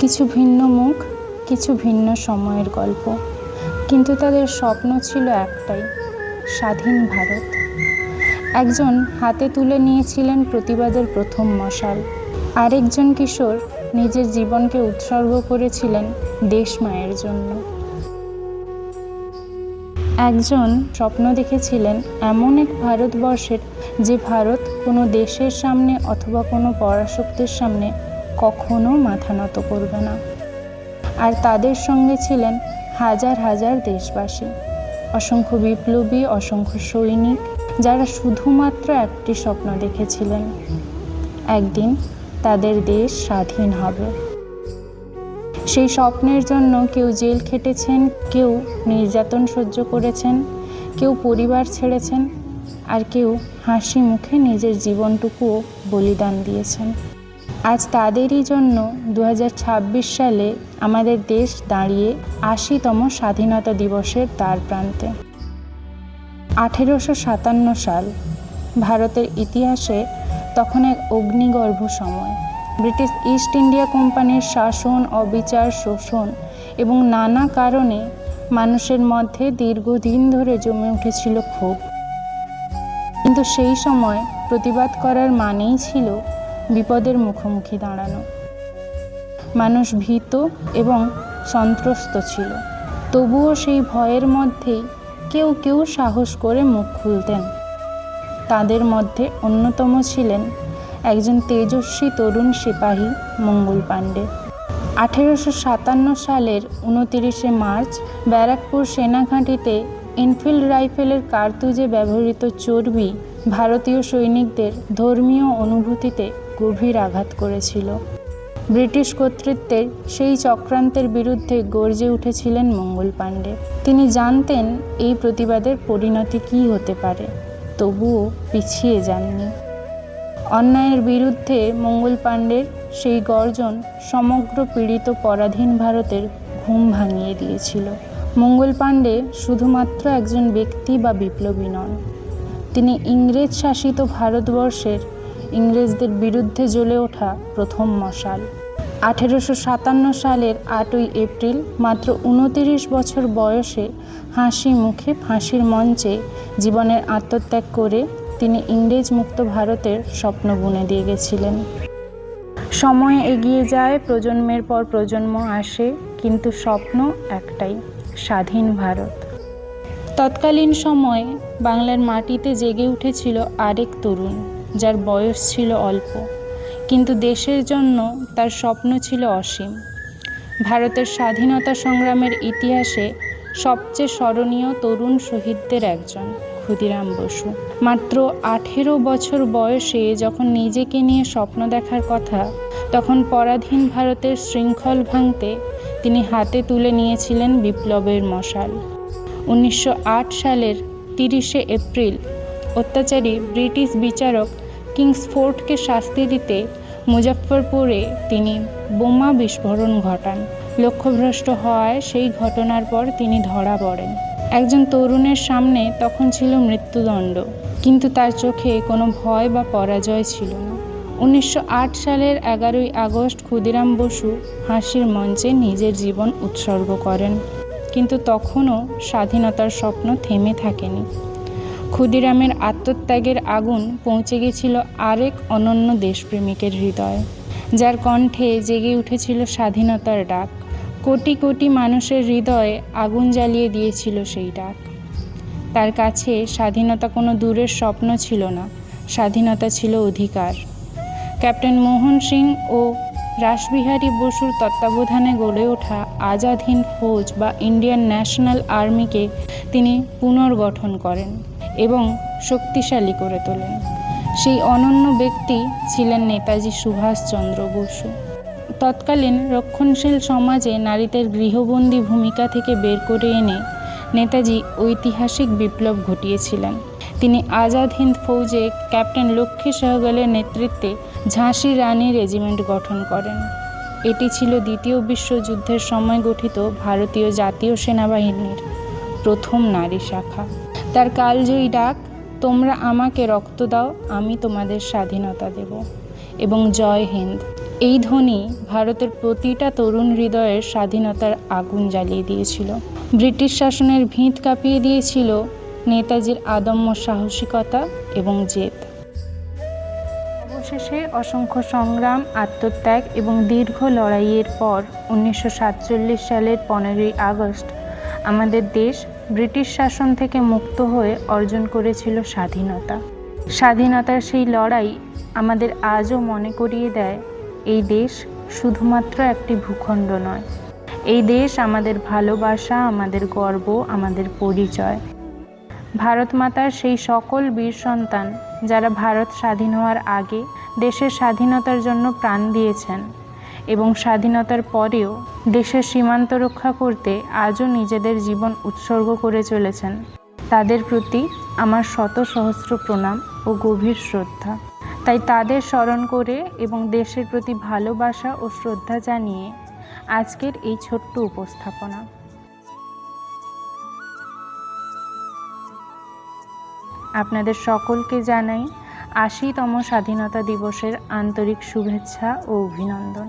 কিছু ভিন্ন মুখ, কিছু ভিন্ন সময়ের গল্প, কিন্তু তাদের স্বপ্ন ছিল একটাই, স্বাধীন ভারত। একজন হাতে তুলে নিয়েছিলেন প্রতিবাদের প্রথম মশাল, আরেকজন কিশোর নিজের জীবনকে উৎসর্গ করেছিলেন দেশ মায়ের জন্য। একজন স্বপ্ন দেখেছিলেন এমন এক ভারতবর্ষের, যে ভারত কোনো দেশের সামনে অথবা কোনো পরাশক্তির সামনে কখনো মাথা নত করবে না। আর তাদের সঙ্গে ছিলেন হাজার হাজার দেশবাসী, অসংখ্য বিপ্লবী, অসংখ্য সৈনিক, যারা শুধুমাত্র একটি স্বপ্ন দেখেছিলেন, একদিন তাদের দেশ স্বাধীন হবে। সেই স্বপ্নের জন্য কেউ জেল খেটেছেন, কেউ নির্যাতন সহ্য করেছেন, কেউ পরিবার ছেড়েছেন, আর কেউ হাসি মুখে নিজের জীবনটুকুও বলিদান দিয়েছেন। আজ তাদেরই জন্য 2026 সালে আমাদের দেশ দাঁড়িয়ে 80তম স্বাধীনতা দিবসের দ্বার প্রান্তে। 1857 সাল ভারতের ইতিহাসে তখন এক অগ্নিগর্ভ সময়। ব্রিটিশ ইস্ট ইন্ডিয়া কোম্পানির শাসন, অবিচার, শোষণ এবং নানা কারণে মানুষের মধ্যে দীর্ঘদিন ধরে জমে উঠেছিল ক্ষোভ। কিন্তু সেই সময় প্রতিবাদ করার মানেই ছিল বিপদের মুখোমুখি দাঁড়ানো। মানুষ ভীত এবং সন্ত্রস্ত ছিল, তবুও সেই ভয়ের মধ্যেই কেউ কেউ সাহস করে মুখ খুলতেন। তাদের মধ্যে অন্যতম ছিলেন একজন তেজস্বী তরুণ সিপাহী, মঙ্গল পাণ্ডে। 1857 সালের 29 মার্চ ব্যারাকপুর সেনাঘাঁটিতে এনফিল্ড রাইফেলের কার্তুজে ব্যবহৃত চর্বি ভারতীয় সৈনিকদের ধর্মীয় অনুভূতিতে গভীর আঘাত করেছিল। ব্রিটিশ কর্তৃত্বের সেই চক্রান্তের বিরুদ্ধে গর্জে উঠেছিলেন মঙ্গল পাণ্ডে। তিনি জানতেন এই প্রতিবাদের পরিণতি কী হতে পারে, তবুও পিছিয়ে যাননি। অন্যায়ের বিরুদ্ধে মঙ্গল পাণ্ডের সেই গর্জন সমগ্র পীড়িত পরাধীন ভারতের ঘুম ভাঙিয়ে দিয়েছিল। মঙ্গল পাণ্ডে শুধুমাত্র একজন ব্যক্তি বা বিপ্লবী নন, তিনি ইংরেজ শাসিত ভারতবর্ষের ইংরেজদের বিরুদ্ধে জ্বলে ওঠা প্রথম মশাল। 1857 সালের 8ই এপ্রিল মাত্র 29 বছর বয়সে হাসি মুখে ফাঁসির মঞ্চে জীবনের আত্মত্যাগ করে তিনি ইংরেজ মুক্ত ভারতের স্বপ্ন বুনে দিয়ে গেছিলেন। সময় এগিয়ে যায়, প্রজন্মের পর প্রজন্ম আসে, কিন্তু স্বপ্ন একটাই, স্বাধীন ভারত। তৎকালীন সময়ে বাংলার মাটিতে জেগে উঠেছিল আরেক তরুণ, যার বয়স ছিল অল্প, কিন্তু দেশের জন্য তার স্বপ্ন ছিল অসীম। ভারতের স্বাধীনতা সংগ্রামের ইতিহাসে সবচেয়ে স্মরণীয় তরুণ শহীদদের একজন, ক্ষুদিরাম বসু। মাত্র 18 বছর বয়সে যখন নিজেকে নিয়ে স্বপ্ন দেখার কথা, তখন পরাধীন ভারতের শৃঙ্খল ভাঙতে তিনি হাতে তুলে নিয়েছিলেন বিপ্লবের মশাল। 1908 সালের 30 এপ্রিল অত্যাচারী ব্রিটিশ বিচারক কিংসফোর্ডকে শাস্তি দিতে মুজফ্ফরপুরে তিনি বোমা বিস্ফোরণ ঘটান। লক্ষ্যভ্রষ্ট হওয়ায় সেই ঘটনার পর তিনি ধরা পড়েন। একজন তরুণের সামনে তখন ছিল মৃত্যুদণ্ড, কিন্তু তার চোখে কোনো ভয় বা পরাজয় ছিল না। 1908 সালের 11ই আগস্ট ক্ষুদিরাম বসু ফাঁসির মঞ্চে নিজের জীবন উৎসর্গ করেন, কিন্তু তখনও স্বাধীনতার স্বপ্ন থেমে থাকেনি। ক্ষুদিরামের আত্মত্যাগের আগুন পৌঁছে গেছিল আরেক অনন্য দেশপ্রেমিকের হৃদয়ে, যার কণ্ঠে জেগে উঠেছিল স্বাধীনতার ডাক। কোটি কোটি মানুষের হৃদয়ে আগুন জ্বালিয়ে দিয়েছিল সেই ডাক। তার কাছে স্বাধীনতা কোনো দূরের স্বপ্ন ছিল না, স্বাধীনতা ছিল অধিকার। ক্যাপ্টেন মোহন সিং ও রাসবিহারী বসুর তত্ত্বাবধানে গড়ে ওঠা আজাদ হিন্দ ফৌজ বা ইন্ডিয়ান ন্যাশনাল আর্মিকে তিনি পুনর্গঠন করেন এবং শক্তিশালী করে তোলেন। সেই অনন্য ব্যক্তি ছিলেন নেতাজি সুভাষচন্দ্র বসু। তৎকালীন রক্ষণশীল সমাজে নারীদের গৃহবন্দী ভূমিকা থেকে বের করে এনে নেতাজি ঐতিহাসিক বিপ্লব ঘটিয়েছিলেন। তিনি আজাদ হিন্দ ফৌজে ক্যাপ্টেন লক্ষ্মী সহগলের নেতৃত্বে ঝাঁসি রানী রেজিমেন্ট গঠন করেন। এটি ছিল দ্বিতীয় বিশ্বযুদ্ধের সময় গঠিত ভারতীয় জাতীয় সেনাবাহিনীর প্রথম নারী শাখা। তার কালজয়ী ডাক, তোমরা আমাকে রক্ত দাও, আমি তোমাদের স্বাধীনতা দেব, এবং জয় হিন্দ, এই ধ্বনি ভারতের প্রতিটা তরুণ হৃদয়ের স্বাধীনতার আগুন জ্বালিয়ে দিয়েছিল। ব্রিটিশ শাসনের ভিত কাঁপিয়ে দিয়েছিল নেতাজির আদম্য সাহসিকতা এবং জেদ। অবশেষে অসংখ্য সংগ্রাম, আত্মত্যাগ এবং দীর্ঘ লড়াইয়ের পর 1947 সালের 15ই আগস্ট আমাদের দেশ ব্রিটিশ শাসন থেকে মুক্ত হয়ে অর্জন করেছিল স্বাধীনতা। স্বাধীনতার সেই লড়াই আমাদের আজও মনে করিয়ে দেয়, এই দেশ শুধুমাত্র একটি ভূখণ্ড নয়, এই দেশ আমাদের ভালোবাসা, আমাদের গর্ব, আমাদের পরিচয়। ভারত মাতার সেই সকল বীর সন্তান যারা ভারত স্বাধীন হওয়ার আগে দেশের স্বাধীনতার জন্য প্রাণ দিয়েছেন এবং স্বাধীনতার পরেও দেশের সীমান্ত রক্ষা করতে আজও নিজেদের জীবন উৎসর্গ করে চলেছেন, তাদের প্রতি আমার শত সহস্র প্রণাম ও গভীর শ্রদ্ধা। তাই তাদের স্মরণ করে এবং দেশের প্রতি ভালোবাসা ও শ্রদ্ধা জানিয়ে আজকের এই ছোট্ট উপস্থাপনা। আপনাদের সকলকে জানাই 80তম স্বাধীনতা দিবসের আন্তরিক শুভেচ্ছা ও অভিনন্দন।